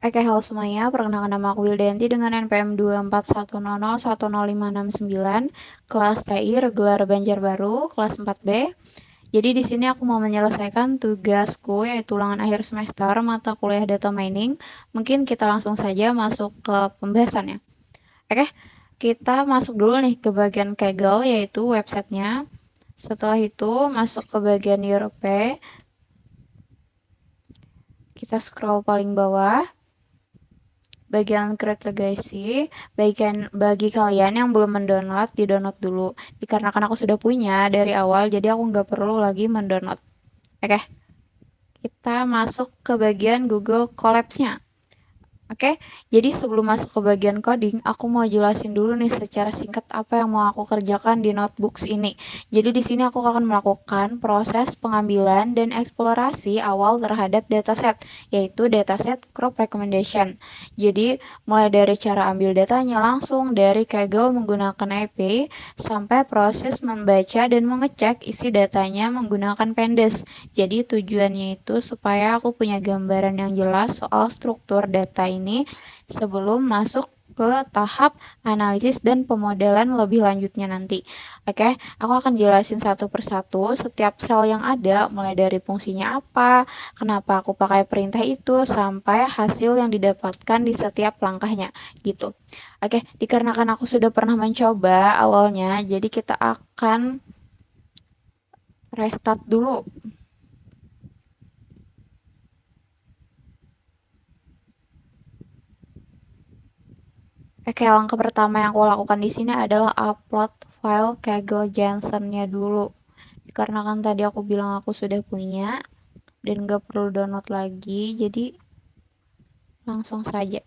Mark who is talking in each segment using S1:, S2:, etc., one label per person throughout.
S1: Oke, halo semuanya. Perkenalkan nama aku Wildanti dengan NPM 24100100569, kelas TI Regular Banjarbaru, kelas 4B. Jadi di sini aku mau menyelesaikan tugasku yaitu ulangan akhir semester mata kuliah data mining. Mungkin kita langsung saja masuk ke pembahasannya. Oke, kita masuk dulu nih ke bagian Kaggle yaitu websitenya. Setelah itu masuk ke bagian Europe. Kita scroll paling bawah. Bagian Create Legacy, bagi kalian yang belum mendownload, di-download dulu. Dikarenakan aku sudah punya dari awal, jadi aku nggak perlu lagi mendownload. Oke, kita masuk ke bagian Google Colabs-nya. Oke, jadi sebelum masuk ke bagian coding, aku mau jelasin dulu nih secara singkat apa yang mau aku kerjakan di notebooks ini. Jadi di sini aku akan melakukan proses pengambilan dan eksplorasi awal terhadap dataset, yaitu dataset crop recommendation. Jadi mulai dari cara ambil datanya langsung dari Kaggle menggunakan API sampai proses membaca dan mengecek isi datanya menggunakan Pandas. Jadi tujuannya itu supaya aku punya gambaran yang jelas soal struktur data ini sebelum masuk ke tahap analisis dan pemodelan lebih lanjutnya nanti. Oke, aku akan jelasin satu persatu setiap sel yang ada, mulai dari fungsinya apa, kenapa aku pakai perintah itu, sampai hasil yang didapatkan di setiap langkahnya, gitu. Oke, dikarenakan aku sudah pernah mencoba awalnya, jadi kita akan restart dulu. Oke, langkah pertama yang aku lakukan di sini adalah upload file Kaggle Johnson-nya dulu. Karena kan tadi aku bilang aku sudah punya dan nggak perlu download lagi, jadi langsung saja.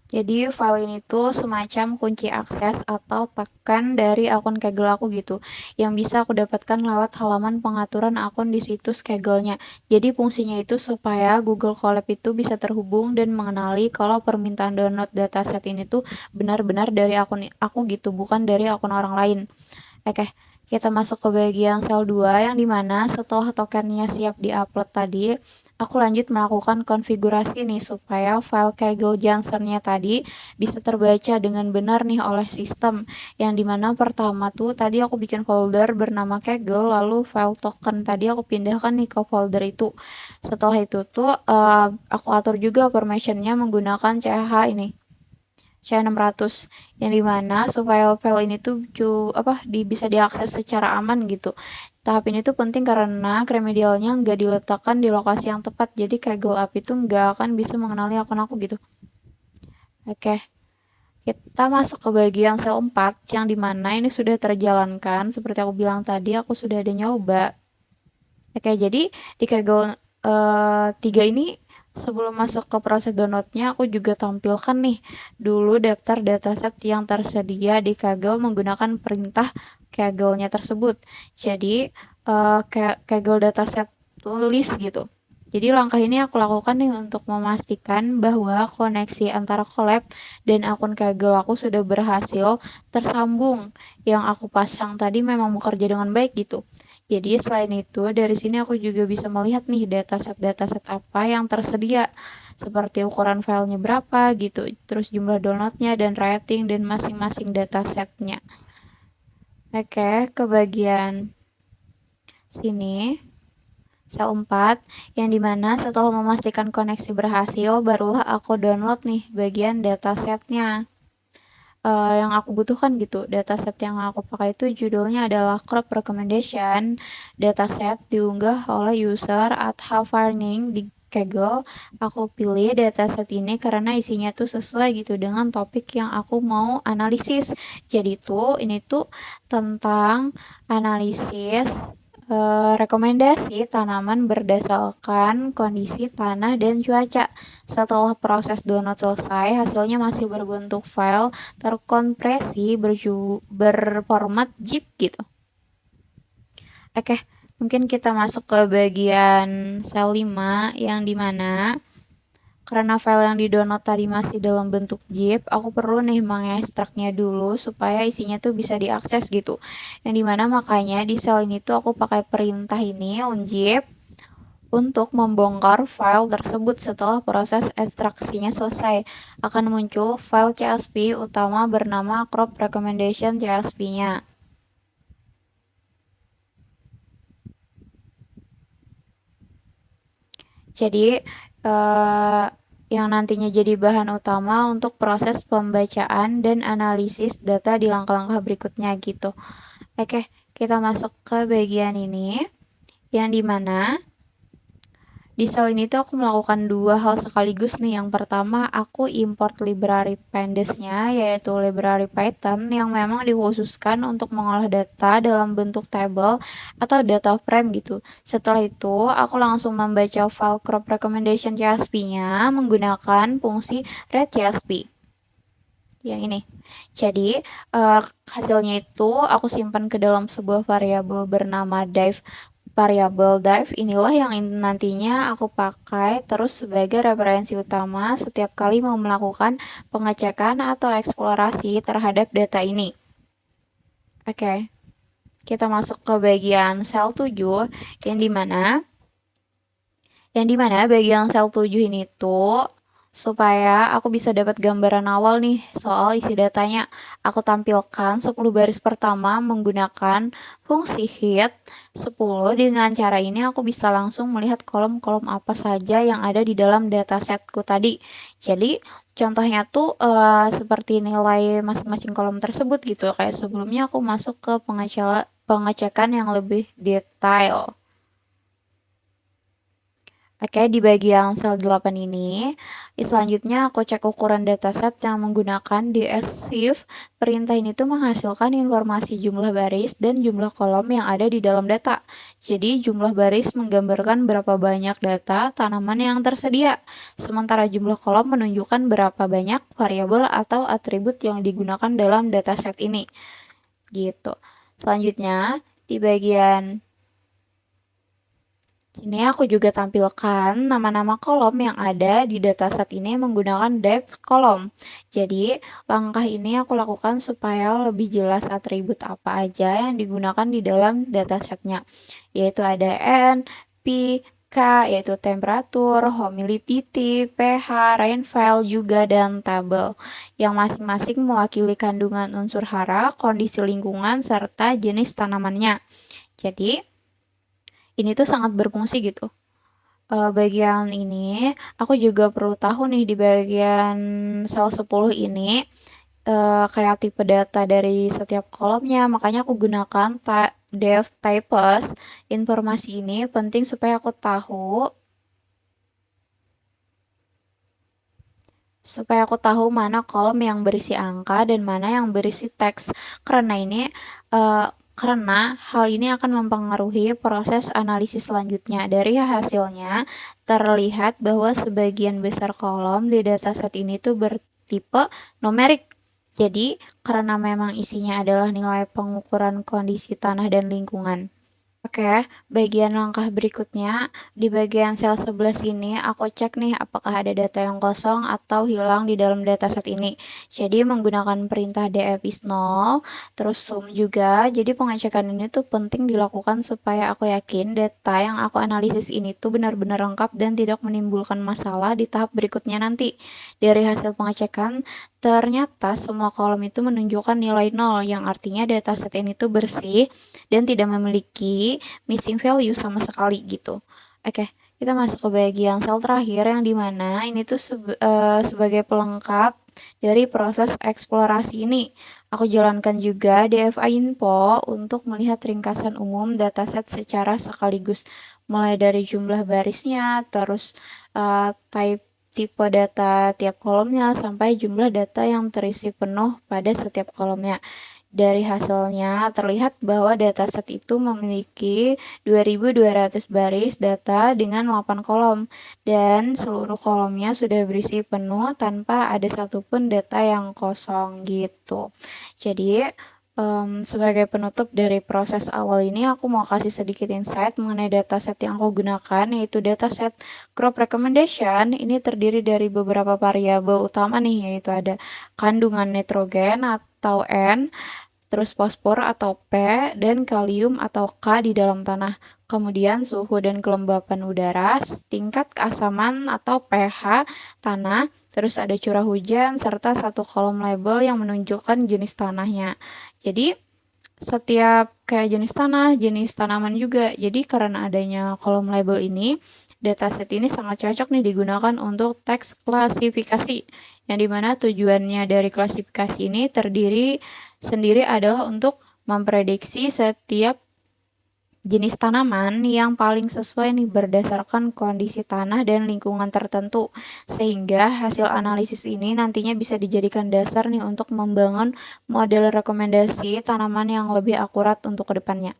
S1: Jadi file ini tuh semacam kunci akses atau tekan dari akun Kaggle aku gitu, yang bisa aku dapatkan lewat halaman pengaturan akun di situs Kaggle-nya. Jadi fungsinya itu supaya Google Colab itu bisa terhubung dan mengenali kalau permintaan download dataset ini tuh benar-benar dari akun aku gitu, bukan dari akun orang lain. Oke, kita masuk ke bagian sel 2 yang dimana setelah tokennya siap diupload tadi, aku lanjut melakukan konfigurasi nih supaya file Kaggle Johnson-nya tadi bisa terbaca dengan benar nih oleh sistem. Yang dimana pertama tuh tadi aku bikin folder bernama Kaggle, lalu file token tadi aku pindahkan nih ke folder itu. Setelah itu tuh aku atur juga permissionnya menggunakan CH ini. C600 yang dimana supaya file ini tuh bisa diakses secara aman gitu. Tahap ini tuh penting karena remedialnya nggak diletakkan di lokasi yang tepat, jadi Kaggle app itu nggak akan bisa mengenali akun aku gitu. Oke, kita masuk ke bagian sel 4 yang dimana ini sudah terjalankan seperti aku bilang tadi, aku sudah ada nyoba. Oke, jadi di Kaggle 3 ini sebelum masuk ke proses downloadnya, aku juga tampilkan nih dulu daftar dataset yang tersedia di Kaggle menggunakan perintah Kaggle-nya tersebut. Jadi, Kaggle dataset list gitu. Jadi langkah ini aku lakukan nih untuk memastikan bahwa koneksi antara Colab dan akun Kaggle aku sudah berhasil tersambung. Yang aku pasang tadi memang bekerja dengan baik gitu. Jadi selain itu, dari sini aku juga bisa melihat nih dataset-dataset apa yang tersedia, seperti ukuran filenya berapa gitu, terus jumlah downloadnya dan rating dan masing-masing datasetnya. Oke, ke bagian sini, sel 4, yang dimana setelah memastikan koneksi berhasil, barulah aku download nih bagian datasetnya. Yang aku butuhkan gitu. Dataset yang aku pakai itu judulnya adalah crop recommendation. Dataset diunggah oleh user at @havarning di Kaggle. Aku pilih dataset ini karena isinya tuh sesuai gitu dengan topik yang aku mau analisis. Jadi tuh ini tuh tentang analisis rekomendasi tanaman berdasarkan kondisi tanah dan cuaca. Setelah proses download selesai, hasilnya masih berbentuk file terkompresi berformat zip gitu. Oke, mungkin kita masuk ke bagian sel 5 yang dimana Karena file yang di-download tadi masih dalam bentuk zip, aku perlu nih mengekstraknya dulu supaya isinya tuh bisa diakses gitu. Yang dimana makanya di sel ini tuh aku pakai perintah ini unzip untuk membongkar file tersebut. Setelah proses ekstraksinya selesai, akan muncul file CSV utama bernama crop recommendation CSV-nya. Jadi yang nantinya jadi bahan utama untuk proses pembacaan dan analisis data di langkah-langkah berikutnya gitu. Oke, kita masuk ke bagian ini, yang dimana di sel ini tuh aku melakukan dua hal sekaligus nih. Yang pertama, aku import library pandas-nya, yaitu library Python yang memang dikhususkan untuk mengolah data dalam bentuk table atau data frame gitu. Setelah itu, aku langsung membaca file crop recommendation CSV-nya menggunakan fungsi read CSV yang ini. Jadi, hasilnya itu aku simpan ke dalam sebuah variabel bernama div. Variabel div inilah yang nantinya aku pakai terus sebagai referensi utama setiap kali mau melakukan pengecekan atau eksplorasi terhadap data ini. Oke, kita masuk ke bagian sel 7 yang dimana bagian sel 7 ini tuh supaya aku bisa dapat gambaran awal nih soal isi datanya. Aku tampilkan 10 baris pertama menggunakan fungsi hit 10. Dengan cara ini aku bisa langsung melihat kolom-kolom apa saja yang ada di dalam datasetku tadi. Jadi contohnya tuh seperti nilai masing-masing kolom tersebut gitu. Kayak sebelumnya aku masuk ke pengecekan yang lebih detail. Oke, di bagian sel 8 ini, selanjutnya aku cek ukuran dataset yang menggunakan dshift. Perintah ini tuh menghasilkan informasi jumlah baris dan jumlah kolom yang ada di dalam data. Jadi jumlah baris menggambarkan berapa banyak data tanaman yang tersedia, sementara jumlah kolom menunjukkan berapa banyak variabel atau atribut yang digunakan dalam dataset ini. Gitu. Selanjutnya, di bagian sini aku juga tampilkan nama-nama kolom yang ada di dataset ini menggunakan div kolom. Jadi, langkah ini aku lakukan supaya lebih jelas atribut apa aja yang digunakan di dalam datasetnya, yaitu ada N, P, K, yaitu temperatur, humidity, pH, rainfall juga, dan tabel, yang masing-masing mewakili kandungan unsur hara, kondisi lingkungan, serta jenis tanamannya. Jadi, ini tuh sangat berfungsi gitu. Bagian ini aku juga perlu tahu nih di bagian sel 10 ini kayak tipe data dari setiap kolomnya, makanya aku gunakan dev types. Informasi ini penting supaya aku tahu mana kolom yang berisi angka dan mana yang berisi teks. Karena hal ini akan mempengaruhi proses analisis selanjutnya. Dari hasilnya terlihat bahwa sebagian besar kolom di dataset ini tuh bertipe numerik. Jadi, karena memang isinya adalah nilai pengukuran kondisi tanah dan lingkungan. Oke, bagian langkah berikutnya, di bagian sel 11 ini aku cek nih apakah ada data yang kosong atau hilang di dalam dataset ini. Jadi menggunakan perintah df is 0, terus sum juga. Jadi pengecekan ini tuh penting dilakukan supaya aku yakin data yang aku analisis ini tuh benar-benar lengkap dan tidak menimbulkan masalah di tahap berikutnya nanti. Dari hasil pengecekan, ternyata semua kolom itu menunjukkan nilai 0, yang artinya dataset ini tuh bersih dan tidak memiliki missing value sama sekali gitu. Oke, kita masuk ke bagian sel terakhir yang dimana ini tuh sebagai pelengkap dari proses eksplorasi ini. Aku jalankan juga DFI info untuk melihat ringkasan umum dataset secara sekaligus, mulai dari jumlah barisnya, terus tipe data tiap kolomnya, sampai jumlah data yang terisi penuh pada setiap kolomnya. Dari hasilnya terlihat bahwa dataset itu memiliki 2.200 baris data dengan 8 kolom, dan seluruh kolomnya sudah berisi penuh tanpa ada satupun data yang kosong gitu. Jadi Sebagai penutup dari proses awal ini, aku mau kasih sedikit insight mengenai dataset yang aku gunakan, yaitu dataset crop recommendation. Ini terdiri dari beberapa variabel utama nih, yaitu ada kandungan nitrogen atau N, terus fosfor atau P, dan kalium atau K di dalam tanah. Kemudian suhu dan kelembapan udara, tingkat keasaman atau pH tanah, terus ada curah hujan, serta satu kolom label yang menunjukkan jenis tanahnya. Jadi, setiap kayak jenis tanah, jenis tanaman juga. Jadi karena adanya kolom label ini, dataset ini sangat cocok nih digunakan untuk teks klasifikasi. Yang dimana tujuannya dari klasifikasi ini terdiri sendiri adalah untuk memprediksi setiap jenis tanaman yang paling sesuai nih berdasarkan kondisi tanah dan lingkungan tertentu, sehingga hasil analisis ini nantinya bisa dijadikan dasar nih untuk membangun model rekomendasi tanaman yang lebih akurat untuk kedepannya.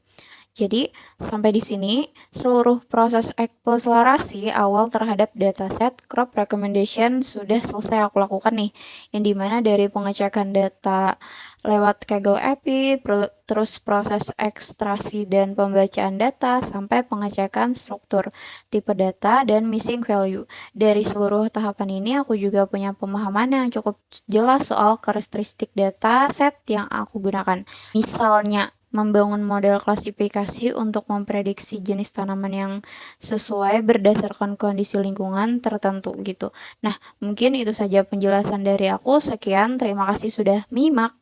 S1: Jadi, sampai di sini, seluruh proses eksplorasi awal terhadap dataset crop recommendation sudah selesai aku lakukan nih. Yang dimana dari pengecekan data lewat Kaggle API, terus proses ekstraksi dan pembacaan data, sampai pengecekan struktur, tipe data, dan missing value. Dari seluruh tahapan ini, aku juga punya pemahaman yang cukup jelas soal karakteristik dataset yang aku gunakan. Misalnya, membangun model klasifikasi untuk memprediksi jenis tanaman yang sesuai berdasarkan kondisi lingkungan tertentu gitu. Nah, mungkin itu saja penjelasan dari aku. Sekian, terima kasih sudah menyimak.